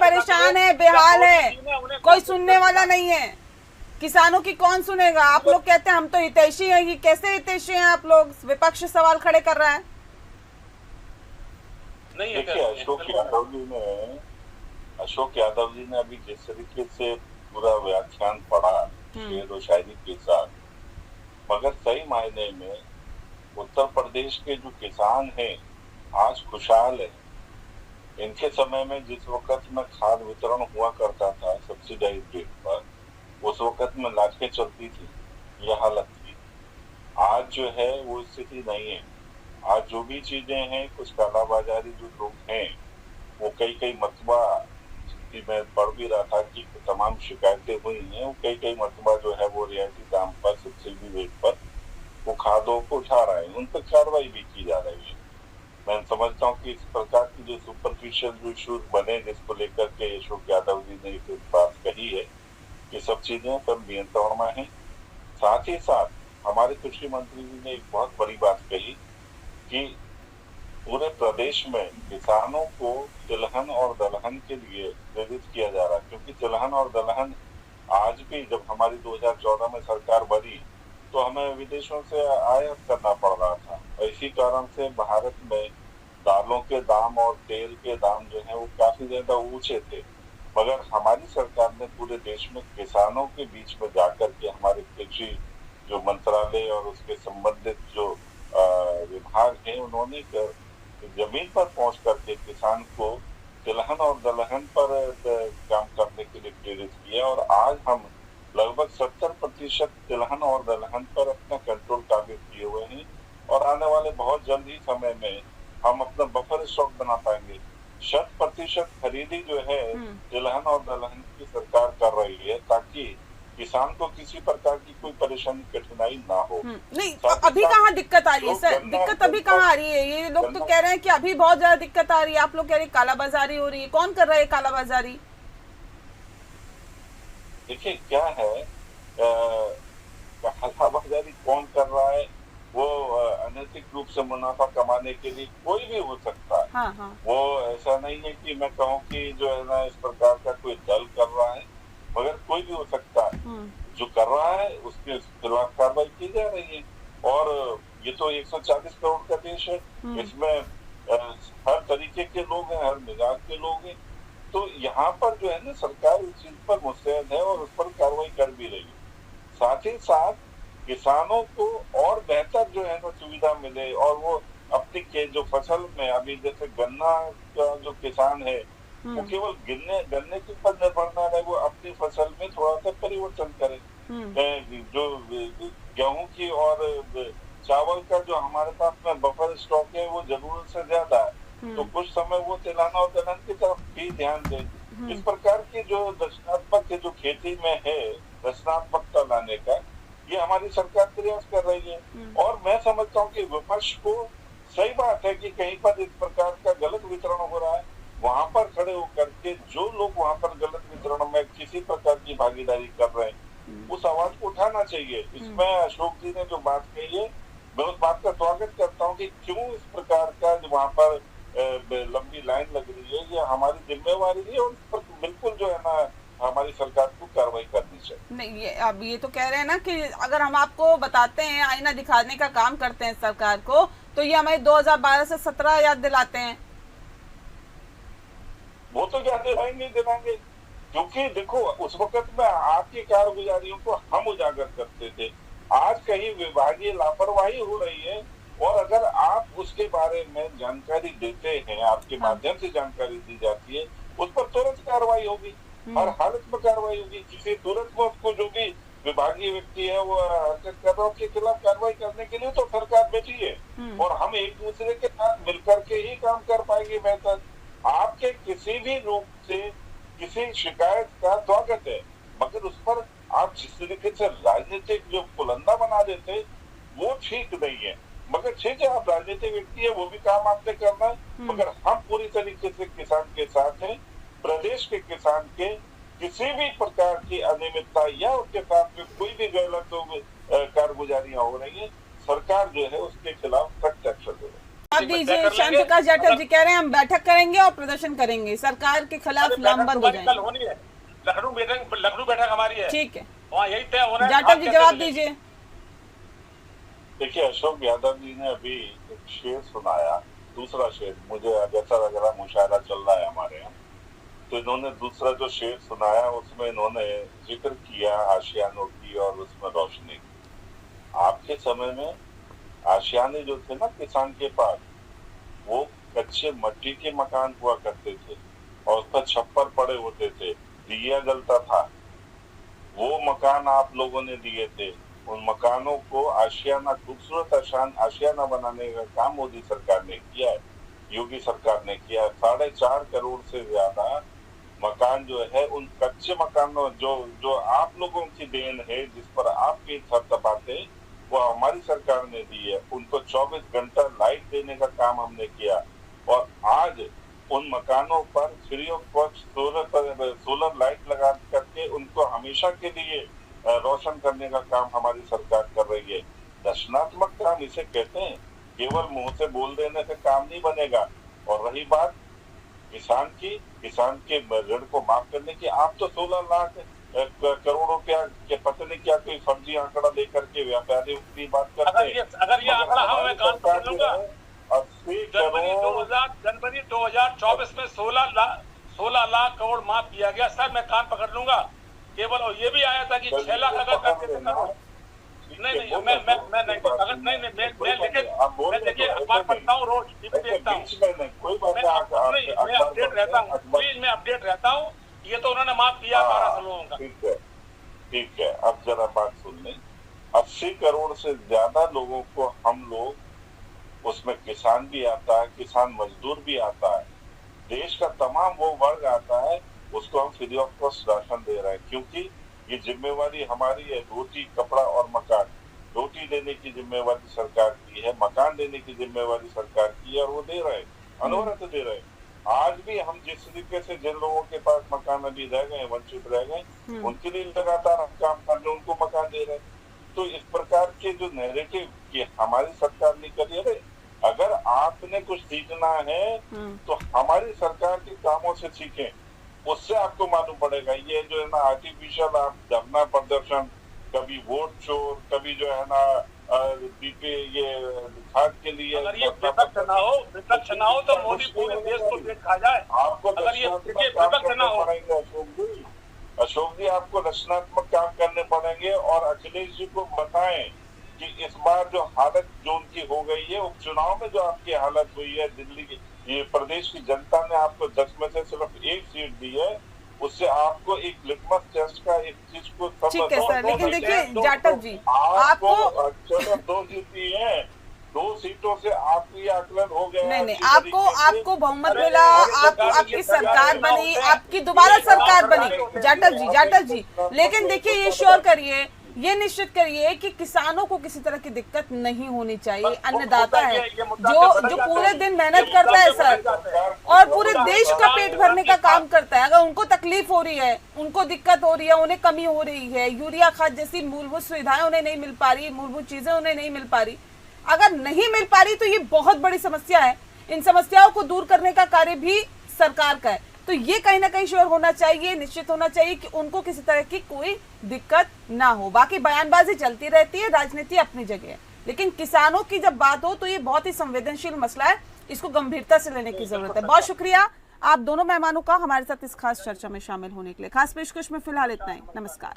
परेशान है, बेहाल है, कोई सुनने वाला नहीं है। किसानों की कौन सुनेगा? आप लोग कहते हैं हम तो हितैषी हैं, ये कैसे हितैषी हैं आप लोग? विपक्ष सवाल खड़े कर रहा है। नहीं, देखिए अशोक यादव जी ने अभी जिस तरीके से पूरा व्याख्यान पढ़ा शेर व शायरी के साथ, मगर सही मायने में उत्तर प्रदेश के जो किसान हैं आज खुशहाल है। इनके समय में जिस वक्त में खाद वितरण हुआ करता था सब्सिडाइज रेट पर, उस वक्त में लाखें चलती थी, यह हालत थी। आज जो है वो स्थिति नहीं है। आज जो भी चीजें हैं, कुछ कालाबाजारी जो लोग हैं, वो कई कई मतबा, कि मैं पढ़ भी रहा था कि तमाम शिकायतें हुई हैं, वो कई कई मतबा जो है वो रियायती दाम पर सब्सिडी रेट पर वो खादों को उठा रहे हैं, उन पर कार्रवाई भी की जा रही है। मैं समझता हूँ कि इस प्रकार की जो सुपरफिशियल जो इश्यूज बने जिसको लेकर के अशोक यादव जी ने एक बात कही है, ये सब चीजें सब नियंत्रण में है। साथ ही साथ हमारे कृषि मंत्री जी ने एक बहुत बड़ी बात कही कि पूरे प्रदेश में किसानों को तिलहन और दलहन के लिए प्रेरित किया जा रहा है, क्योंकि तिलहन और दलहन आज भी जब हमारी 2014 में सरकार बनी तो हमें विदेशों से आयात करना पड़ रहा था, और इसी कारण से भारत में दालों के दाम और तेल के दाम जो है वो काफी ज्यादा ऊंचे थे। मगर हमारी सरकार ने पूरे देश में किसानों के बीच में जाकर के हमारे कृषि जो मंत्रालय और उसके संबंधित जो विभाग हैं, उन्होंने जमीन पर पहुंच करके किसान को तिलहन और दलहन पर काम करने के लिए प्रेरित किया, और आज हम लगभग 70% तिलहन और दलहन पर अपना कंट्रोल काबिज किए हुए हैं, और आने वाले बहुत जल्द ही समय में हम अपना बफर स्टॉक बना पाएंगे। 100% खरीदी जो है तिलहन और दलहन की सरकार कर रही है, ताकि किसान को किसी प्रकार की कोई परेशानी कठिनाई ना हो। नहीं, तो अभी कहाँ दिक्कत आ रही है सर? दिक्कत अभी कहाँ आ रही है? ये लोग तो कह रहे हैं कि अभी बहुत ज्यादा दिक्कत आ रही है, आप लोग कह रहे हैं कालाबाजारी हो रही है। कौन कर रहा है कालाबाजारी? देखिए क्या है, कालाबाजारी कौन कर रहा है, वो अनैतिक रूप से मुनाफा कमाने के लिए कोई भी हो सकता है। हाँ, हाँ। वो ऐसा नहीं है कि मैं कहूँ कि जो है ना इस प्रकार का कोई दल कर रहा है, मगर कोई भी हो सकता है जो कर रहा है उसके खिलाफ कार्रवाई की जा रही है। और ये तो 140 करोड़ का देश है, इसमें हर तरीके के लोग हैं, हर मिजाज के लोग हैं, तो यहाँ पर जो है ना सरकार इस चीज पर मुस्तैद है और उस पर कार्रवाई कर भी रही है। साथ ही साथ किसानों को और बेहतर जो है ना सुविधा मिले, और वो अपनी के जो फसल में अभी जैसे गन्ना का जो किसान है वो केवल गन्ने के ऊपर निर्भर ना रहे, वो अपनी फसल में थोड़ा सा परिवर्तन करे। जो गेहूं की और चावल का जो हमारे पास में बफर स्टॉक है वो जरूरत से ज्यादा है, तो कुछ समय वो तिलहन और दलहन की तरफ भी ध्यान दे। इस प्रकार की जो रचनात्मक जो खेती में है, रचनात्मकता लाने का ये हमारी सरकार प्रयास कर रही है। और मैं समझता हूँ कि विपक्ष को सही बात है कि कहीं पर इस प्रकार का गलत वितरण हो रहा है, वहां पर खड़े होकर के जो लोग वहां पर गलत वितरण में किसी प्रकार की भागीदारी कर रहे हैं उस आवाज को उठाना चाहिए। इसमें अशोक जी ने जो बात कही है, मैं उस बात का स्वागत करता हूँ कि क्यों इस प्रकार का जो वहां पर लंबी लाइन लग रही है, ये हमारी जिम्मेवारी है, और उस पर बिल्कुल जो है ना हमारी सरकार को कार्रवाई करनी चाहिए। नहीं, ये अब ये तो कह रहे हैं ना कि अगर हम आपको बताते हैं, आईना दिखाने का काम करते हैं सरकार को, तो ये हमें 2012 से 17 याद दिलाते हैं। वो तो क्या दिलाएंगे दिलाएंगे, क्योंकि देखो उस वक्त में आपकी कारगुजारियों को हम उजागर करते थे। आज कहीं विभागीय लापरवाही हो रही है, और अगर आप उसके बारे में जानकारी देते हैं, आपके माध्यम से जानकारी दी जाती है, उस पर तुरंत कार्रवाई होगी, हर हालत में कार्रवाई होगी। किसी तुरंत में उसको जो भी विभागीय व्यक्ति है वो हरकत कर रहा है उसके खिलाफ कार्रवाई करने के लिए तो सरकार बैठी है, और हम एक दूसरे के साथ मिलकर के ही काम कर पाएंगे बेहतर। आपके किसी भी रूप से किसी शिकायत का स्वागत है, मगर उस पर आप जिस तरीके से राजनीतिक जो पुलंदा बना देते वो ठीक नहीं है। मगर ठीक है, आप राजनीतिक व्यक्ति है, वो भी काम आपने करना है, मगर हम पूरी तरीके से किसान के साथ हैं। प्रदेश के किसान के किसी भी प्रकार की अनियमितता या उसके साथ में कोई भी गलत कारगुजारियां हो रही है, सरकार जो है उसके खिलाफ सख्त एक्शन ले रही है। आप दीजिए। श्याम प्रकाश जाटव जी कह रहे हैं हम बैठक करेंगे और प्रदर्शन करेंगे, सरकार के खिलाफ लामबंद हो जाएंगे। कल होनी है, लखनऊ बैठक हमारी है, ठीक है, वहाँ यही तय होना है। जाटव जी जवाब दीजिए। देखिए, अशोक यादव जी ने अभी एक शेर सुनाया, दूसरा शेर मुझे जैसा लग रहा मुशायरा चल रहा है हमारे यहाँ, तो इन्होंने दूसरा जो शेर सुनाया उसमें इन्होंने जिक्र किया आशियानों की और उसमें रोशनी की। आपके समय में आशियाने जो थे ना किसान के पास, वो कच्चे मट्टी के मकान हुआ करते थे और उस पर छप्पर पड़े होते थे, दिया जलता था। वो मकान आप लोगों ने दिए थे, उन मकानों को आशियाना, खूबसूरत आशियाना बनाने का काम मोदी सरकार ने किया है, योगी सरकार ने किया है। 4.5 करोड़ से ज्यादा मकान जो है, उन कच्चे मकानों जो आप लोगों की देन है, जिस पर आपके थपथपाते, वो हमारी सरकार ने दी है। उनको 24 घंटा लाइट देने का काम हमने किया और आज उन मकानों पर free of cost solar light लगा करके उनको हमेशा के लिए रोशन करने का काम हमारी सरकार कर रही है। रचनात्मक काम इसे कहते हैं, केवल मुंह से बोल देने से काम नहीं बनेगा। और रही बात किसान के ऋण को माफ करने की, आप तो 16 लाख करोड़ रुपया के पता नहीं क्या कोई फर्जी आंकड़ा लेकर के व्यापारियों की बात करते हैं। अगर ये आंकड़ा हमें कान पकड़ लूंगा, 80 करोड़ जनवरी 2024 में 16 लाख करोड़ माफ किया गया। सर मैं कान पकड़ लूंगा केवल। और ये भी आया था कि 6 लाख अगर करके नहीं, मैं नहीं, अगर नहीं, मैं देखिए अखबार पढ़ता हूँ, रोज टीवी देखता हूँ, मैं अपडेट रहता हूँ, प्लीज मैं अपडेट रहता हूँ। ये तो उन्होंने माफ किया 12 सालों का। ठीक है, अब जरा बात सुन लें। 80 करोड़ से ज्यादा लोगों को हम लोग, उसमें किसान भी आता है, किसान मजदूर भी आता है, देश का तमाम वो वर्ग आता है, उसको हम फ्री ऑफ कॉस्ट राशन दे रहे हैं। क्योंकि ये जिम्मेवारी हमारी है, रोटी, कपड़ा और मकान। रोटी देने की जिम्मेवारी सरकार की है, मकान देने की जिम्मेवारी सरकार की है, और वो दे रहे हैं, अनवरत दे रहे हैं। आज भी हम जिस तरीके से जिन लोगों के पास मकान अभी रह गए, वंचित रह गए, उनके लिए लगातार हम काम कर रहे हैं, उनको मकान दे रहे हैं। तो इस प्रकार के जो नैरेटिव कि हमारी सरकार नहीं करी, अरे अगर आपने कुछ सीखना है तो हमारी सरकार के कामों से सीखें, उससे आपको मालूम पड़ेगा। ये जो है ना आर्टिफिशियल आप धरना प्रदर्शन, कभी वोट चोर, कभी जो है ना ये खाद के लिए, अगर ये विपक्ष ना हो तो मोदी पूरे देश को पेट खा जाए। आपको अगर ये विपक्ष ना हो, अशोक जी आपको रचनात्मक काम करने पड़ेंगे और अखिलेश जी को बताएं कि इस बार जो हालत जो उनकी हो गई है, उपचुनाव में जो आपकी हालत हुई है, दिल्ली की, ये प्रदेश की जनता ने आपको 10 में से सिर्फ 1 सीट दी है, उससे आपको एक लिटमस टेस्ट का एक चीज को ठीक है सर, लेकिन देखिए जाटव जी, आपको चलो 2 जीती है, 2 सीटों से आपकी आकलन हो गया। नहीं, आपको बहुमत मिला, आपकी सरकार बनी, आपकी दोबारा सरकार बनी जाटव जी। लेकिन देखिए ये श्योर करिए, ये निश्चित करिए कि किसानों को किसी तरह की दिक्कत नहीं होनी चाहिए। अन्नदाता है जो पूरे दिन मेहनत करता है सर, और पूरे देश का पेट भरने का काम करता है। अगर उनको तकलीफ हो रही है, उनको दिक्कत हो रही है, उन्हें कमी हो रही है, यूरिया खाद जैसी मूलभूत सुविधाएं उन्हें नहीं मिल पा रही, मूलभूत चीजें उन्हें नहीं मिल पा रही, अगर नहीं मिल पा रही तो ये बहुत बड़ी समस्या है। इन समस्याओं को दूर करने का कार्य भी सरकार का है। तो ये कहीं ना कहीं श्योर होना चाहिए, निश्चित होना चाहिए कि उनको किसी तरह की कोई दिक्कत ना हो। बाकी बयानबाजी चलती रहती है, राजनीति अपनी जगह है, लेकिन किसानों की जब बात हो तो ये बहुत ही संवेदनशील मसला है, इसको गंभीरता से लेने की जरूरत है। बहुत शुक्रिया आप दोनों मेहमानों का हमारे साथ इस खास चर्चा में शामिल होने के लिए। खास पेशकश में फिलहाल इतना ही। नमस्कार।